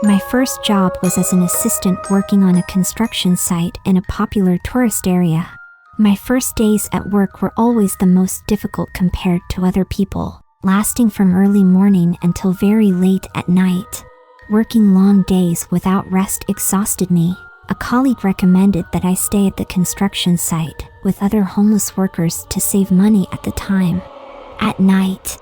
My first job was as an assistant working on a construction site in a popular tourist area. My first days at work were always the most difficult compared to other people, lasting from early morning until very late at night. Working long days without rest exhausted me. A colleague recommended that I stay at the construction site with other homeless workers to save money at the time. At night,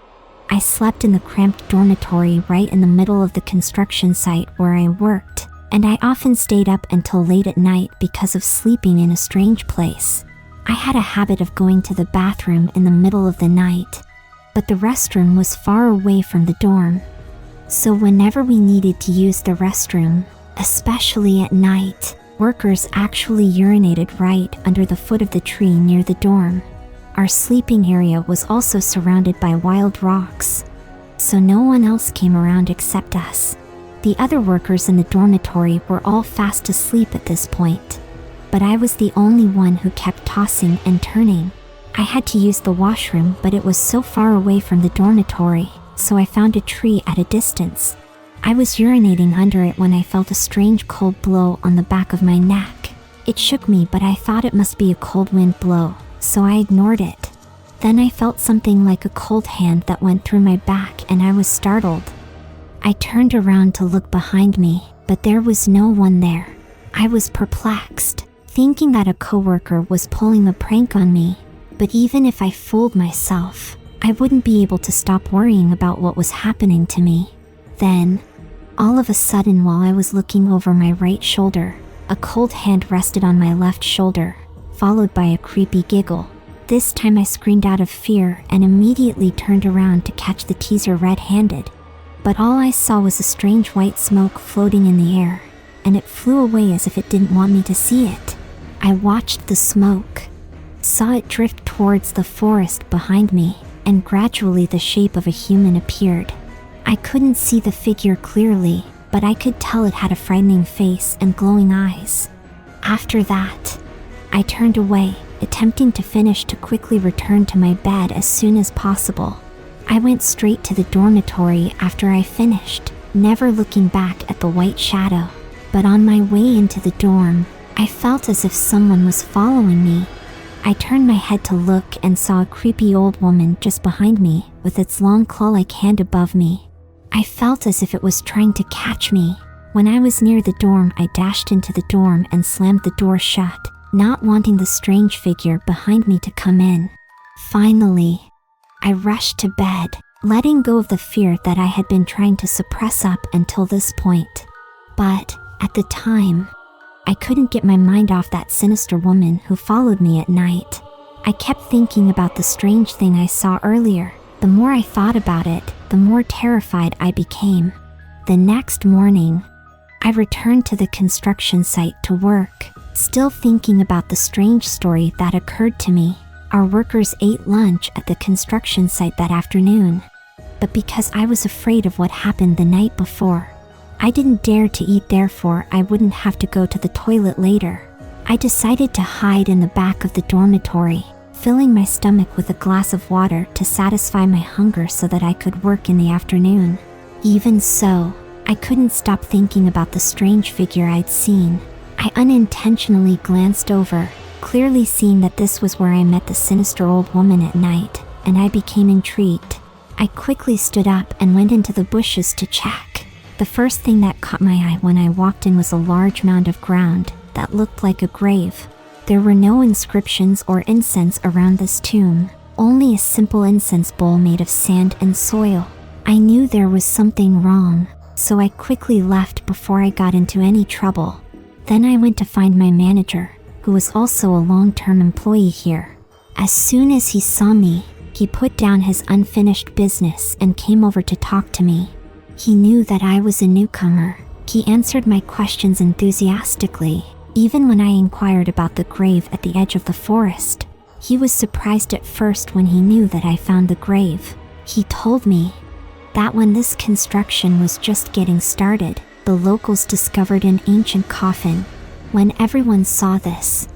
I slept in the cramped dormitory right in the middle of the construction site where I worked, and I often stayed up until late at night because of sleeping in a strange place. I had a habit of going to the bathroom in the middle of the night, but the restroom was far away from the dorm. So whenever we needed to use the restroom, especially at night, workers actually urinated right under the foot of the tree near the dorm. Our sleeping area was also surrounded by wild rocks, so no one else came around except us. The other workers in the dormitory were all fast asleep at this point, but I was the only one who kept tossing and turning. I had to use the washroom, but it was so far away from the dormitory, so I found a tree at a distance. I was urinating under it when I felt a strange cold blow on the back of my neck. It shook me, but I thought it must be a cold wind blow, so I ignored it. Then I felt something like a cold hand that went through my back and I was startled. I turned around to look behind me, but there was no one there. I was perplexed, thinking that a coworker was pulling a prank on me, but even if I fooled myself, I wouldn't be able to stop worrying about what was happening to me. Then, all of a sudden, while I was looking over my right shoulder, a cold hand rested on my left shoulder, followed by a creepy giggle. This time I screamed out of fear and immediately turned around to catch the teaser red-handed. But all I saw was a strange white smoke floating in the air, and it flew away as if it didn't want me to see it. I watched the smoke, saw it drift towards the forest behind me, and gradually the shape of a human appeared. I couldn't see the figure clearly, but I could tell it had a frightening face and glowing eyes. After that, I turned away, attempting to quickly return to my bed as soon as possible. I went straight to the dormitory after I finished, never looking back at the white shadow. But on my way into the dorm, I felt as if someone was following me. I turned my head to look and saw a creepy old woman just behind me with its long claw-like hand above me. I felt as if it was trying to catch me. When I was near the dorm, I dashed into the dorm and slammed the door shut, not wanting the strange figure behind me to come in. Finally, I rushed to bed, letting go of the fear that I had been trying to suppress up until this point. But at the time, I couldn't get my mind off that sinister woman who followed me at night. I kept thinking about the strange thing I saw earlier. The more I thought about it, the more terrified I became. The next morning, I returned to the construction site to work, still thinking about the strange story that occurred to me. Our workers ate lunch at the construction site that afternoon, but because I was afraid of what happened the night before, I didn't dare to eat, therefore I wouldn't have to go to the toilet later. I decided to hide in the back of the dormitory, filling my stomach with a glass of water to satisfy my hunger so that I could work in the afternoon. Even so, I couldn't stop thinking about the strange figure I'd seen. I unintentionally glanced over, clearly seeing that this was where I met the sinister old woman at night, and I became intrigued. I quickly stood up and went into the bushes to check. The first thing that caught my eye when I walked in was a large mound of ground that looked like a grave. There were no inscriptions or incense around this tomb, only a simple incense bowl made of sand and soil. I knew there was something wrong, so I quickly left before I got into any trouble. Then I went to find my manager, who was also a long-term employee here. As soon as he saw me, he put down his unfinished business and came over to talk to me. He knew that I was a newcomer. He answered my questions enthusiastically, even when I inquired about the grave at the edge of the forest. He was surprised at first when he knew that I found the grave. He told me that when this construction was just getting started, the locals discovered an ancient coffin. When everyone saw this,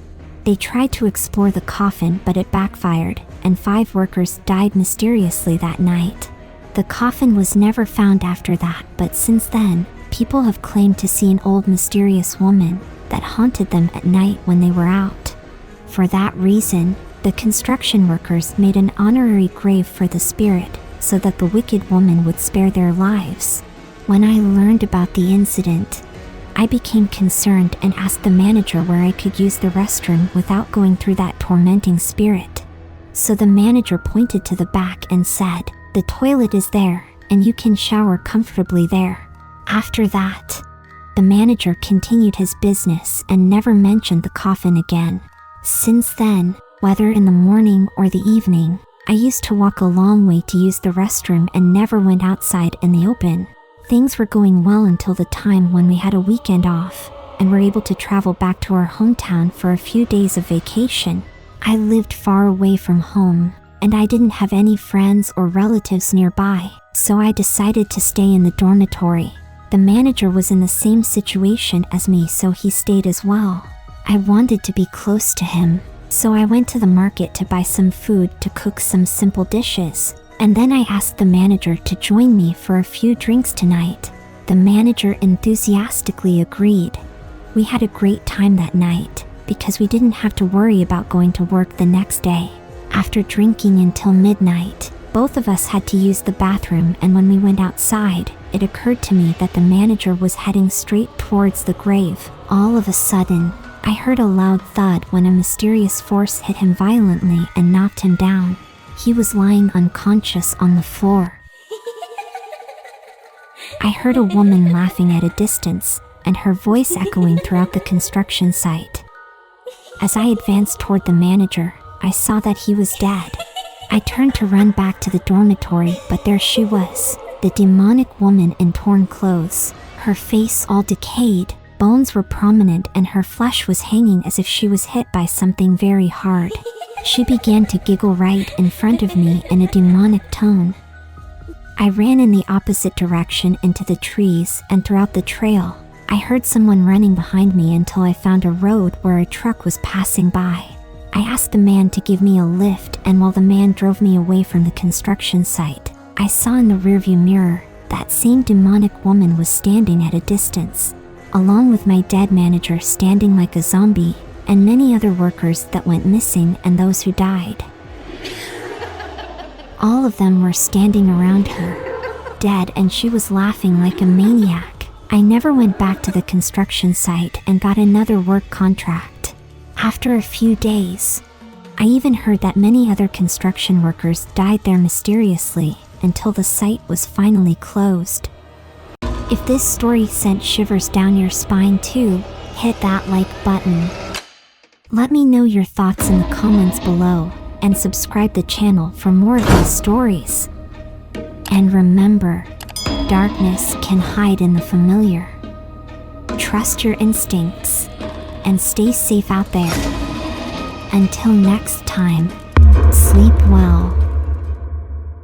they tried to explore the coffin, but it backfired, and 5 workers died mysteriously that night. The coffin was never found after that, but since then, People have claimed to see an old mysterious woman that haunted them at night when they were out. For that reason, the construction workers made an honorary grave for the spirit so that the wicked woman would spare their lives. When I learned about the incident, I became concerned and asked the manager where I could use the restroom without going through that tormenting spirit. So the manager pointed to the back and said, "The toilet is there, and you can shower comfortably there." After that, the manager continued his business and never mentioned the coffin again. Since then, whether in the morning or the evening, I used to walk a long way to use the restroom and never went outside in the open. Things were going well until the time when we had a weekend off and were able to travel back to our hometown for a few days of vacation. I lived far away from home, and I didn't have any friends or relatives nearby, so I decided to stay in the dormitory. The manager was in the same situation as me, so he stayed as well. I wanted to be close to him, so I went to the market to buy some food to cook some simple dishes. And then I asked the manager to join me for a few drinks tonight. The manager enthusiastically agreed. We had a great time that night because we didn't have to worry about going to work the next day. After drinking until midnight, both of us had to use the bathroom, and when we went outside, it occurred to me that the manager was heading straight towards the grave. All of a sudden, I heard a loud thud when a mysterious force hit him violently and knocked him down. He was lying unconscious on the floor. I heard a woman laughing at a distance, and her voice echoing throughout the construction site. As I advanced toward the manager, I saw that he was dead. I turned to run back to the dormitory, but there she was, the demonic woman in torn clothes. Her face all decayed, bones were prominent, and her flesh was hanging as if she was hit by something very hard. She began to giggle right in front of me in a demonic tone. I ran in the opposite direction into the trees, and throughout the trail, I heard someone running behind me until I found a road where a truck was passing by. I asked the man to give me a lift, and while the man drove me away from the construction site, I saw in the rearview mirror that same demonic woman was standing at a distance, along with my dead manager standing like a zombie, and many other workers that went missing and those who died. All of them were standing around her, dead, and she was laughing like a maniac. I never went back to the construction site and got another work contract. After a few days, I even heard that many other construction workers died there mysteriously until the site was finally closed. If this story sent shivers down your spine too, hit that like button. Let me know your thoughts in the comments below, and subscribe the channel for more of these stories. And remember, darkness can hide in the familiar. Trust your instincts, and stay safe out there. Until next time, sleep well.